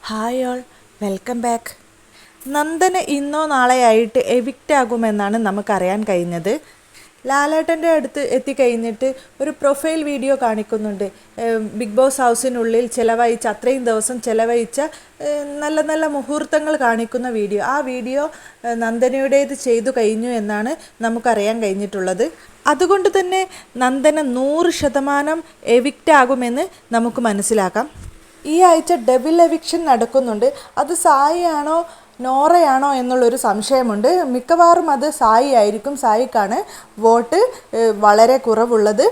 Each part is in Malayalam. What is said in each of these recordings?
Hi all, welcome back. Nandan ഇന്നോ നാളെയായിട്ട് എവിക്റ്റ് ആകുമെന്നാണ് നമുക്കറിയാൻ കഴിഞ്ഞത്. ലാലേട്ടൻ്റെ അടുത്ത് എത്തിക്കഴിഞ്ഞിട്ട് ഒരു പ്രൊഫൈൽ വീഡിയോ കാണിക്കുന്നുണ്ട്. ബിഗ് ബോസ് ഹൗസിനുള്ളിൽ ചിലവഴിച്ച അത്രയും ദിവസം ചിലവഴിച്ച നല്ല നല്ല മുഹൂർത്തങ്ങൾ കാണിക്കുന്ന വീഡിയോ. ആ വീഡിയോ നന്ദനയുടേത് ചെയ്തു കഴിഞ്ഞു എന്നാണ് നമുക്കറിയാൻ കഴിഞ്ഞിട്ടുള്ളത്. അതുകൊണ്ട് തന്നെ നന്ദന 100% എവിക്റ്റ് ആകുമെന്ന് നമുക്ക് മനസ്സിലാക്കാം. ഈ ആഴ്ച ഡബിൾ എവിക്ഷൻ നടക്കുന്നുണ്ട്. അത് സായി ആണോ നോറയാണോ എന്നുള്ളൊരു സംശയമുണ്ട്. മിക്കവാറും അത് സായി ആയിരിക്കും. സായിക്കാണ് വോട്ട് വളരെ കുറവുള്ളത്.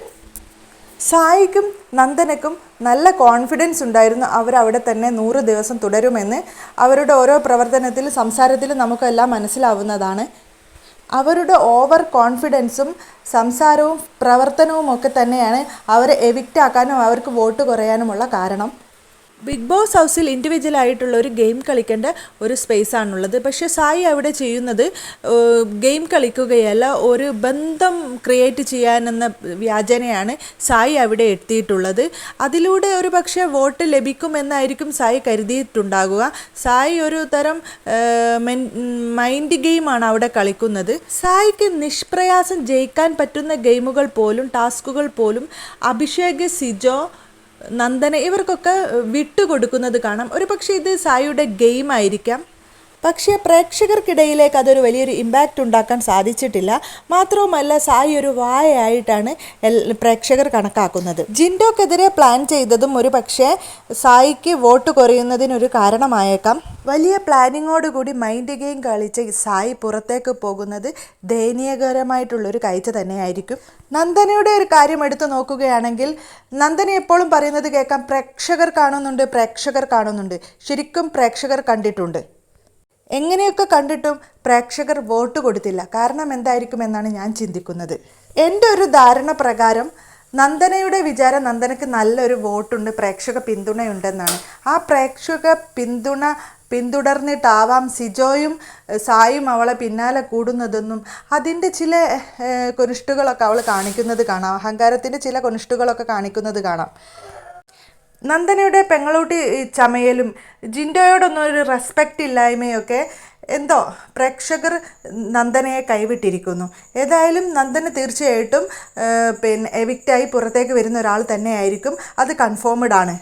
സായിക്കും നന്ദനക്കും നല്ല കോൺഫിഡൻസ് ഉണ്ടായിരുന്നു അവരവിടെ തന്നെ 100 ദിവസം തുടരുമെന്ന്. അവരുടെ ഓരോ പ്രവർത്തനത്തിലും സംസാരത്തിലും നമുക്കെല്ലാം മനസ്സിലാവുന്നതാണ്. അവരുടെ ഓവർ കോൺഫിഡൻസും സംസാരവും പ്രവർത്തനവും ഒക്കെ തന്നെയാണ് അവരെ എവിക്റ്റ് ആക്കാനും അവർക്ക് വോട്ട് കുറയാനുമുള്ള കാരണം. ബിഗ് ബോസ് ഹൗസിൽ ഇൻഡിവിജ്വലായിട്ടുള്ള ഒരു ഗെയിം കളിക്കേണ്ട ഒരു സ്പേസാണുള്ളത്. പക്ഷേ സായി അവിടെ ചെയ്യുന്നത് ഗെയിം കളിക്കുകയല്ല, ഒരു ബന്ധം ക്രിയേറ്റ് ചെയ്യാനെന്ന വ്യാജനയാണ് സായി അവിടെ എത്തിയിട്ടുള്ളത്. അതിലൂടെ ഒരു പക്ഷേ വോട്ട് ലഭിക്കുമെന്നായിരിക്കും സായി കരുതിയിട്ടുണ്ടാകുക. സായി ഒരു തരം മൈൻഡ് ഗെയിമാണ് അവിടെ കളിക്കുന്നത്. സായിക്ക് നിഷ്പ്രയാസം ജയിക്കാൻ പറ്റുന്ന ഗെയിമുകൾ പോലും ടാസ്കുകൾ പോലും അഭിഷേക്, സിജോ, നന്ദന ഇവർക്കൊക്കെ വിട്ടുകൊടുക്കുന്നത് കാണാം. ഒരു പക്ഷേ ഇത് സായിയുടെ ഗെയിം ആയിരിക്കാം. പക്ഷേ പ്രേക്ഷകർക്കിടയിലേക്ക് അതൊരു വലിയൊരു ഇമ്പാക്റ്റ് ഉണ്ടാക്കാൻ സാധിച്ചിട്ടില്ല. മാത്രവുമല്ല സായി ഒരു വായയായിട്ടാണ് പ്രേക്ഷകർ കണക്കാക്കുന്നത്. ജിൻഡോക്കെതിരെ പ്ലാൻ ചെയ്തതും ഒരു പക്ഷേ സായിക്ക് വോട്ട് കുറയുന്നതിനൊരു കാരണമായേക്കാം. വലിയ പ്ലാനിങ്ങോടുകൂടി മൈൻഡ് ഗെയിം കളിച്ച് സായി പുറത്തേക്ക് പോകുന്നത് ദയനീയകരമായിട്ടുള്ളൊരു കാഴ്ച തന്നെയായിരിക്കും. നന്ദനയുടെ ഒരു കാര്യം എടുത്തു നോക്കുകയാണെങ്കിൽ നന്ദന എപ്പോഴും പറയുന്നത് കേൾക്കാം, പ്രേക്ഷകർ കാണുന്നുണ്ട്. ശരിക്കും പ്രേക്ഷകർ കണ്ടിട്ടുണ്ട്. എങ്ങനെയൊക്കെ കണ്ടിട്ടും പ്രേക്ഷകർ വോട്ട് കൊടുത്തില്ല. കാരണം എന്തായിരിക്കുമെന്നാണ് ഞാൻ ചിന്തിക്കുന്നത്. എൻ്റെ ഒരു ധാരണ പ്രകാരം നന്ദനയുടെ വിചാരം നന്ദനയ്ക്ക് നല്ലൊരു വോട്ടുണ്ട്, പ്രേക്ഷക പിന്തുണയുണ്ടെന്നാണ്. ആ പ്രേക്ഷക പിന്തുടർന്നിട്ടാവാം സിജോയും സായും അവളെ പിന്നാലെ കൂടുന്നതെന്നും അതിൻ്റെ ചില കൊനിഷ്ടുകളൊക്കെ അവൾ കാണിക്കുന്നത് കാണാം. അഹങ്കാരത്തിൻ്റെ ചില കൊനിഷ്ടുകളൊക്കെ കാണിക്കുന്നത് കാണാം. നന്ദനയുടെ പെങ്ങളൂട്ടി ചമയലും ജിൻഡോയോടൊന്നും ഒരു റെസ്പെക്റ്റ് ഇല്ലായ്മയൊക്കെ എന്തോ പ്രേക്ഷകർ നന്ദനയെ കൈവിട്ടിരിക്കുന്നു. ഏതായാലും നന്ദന തീർച്ചയായിട്ടും എവിക്റ്റായി പുറത്തേക്ക് വരുന്ന ഒരാൾ തന്നെയായിരിക്കും. അത് കൺഫേംഡ് ആണ്.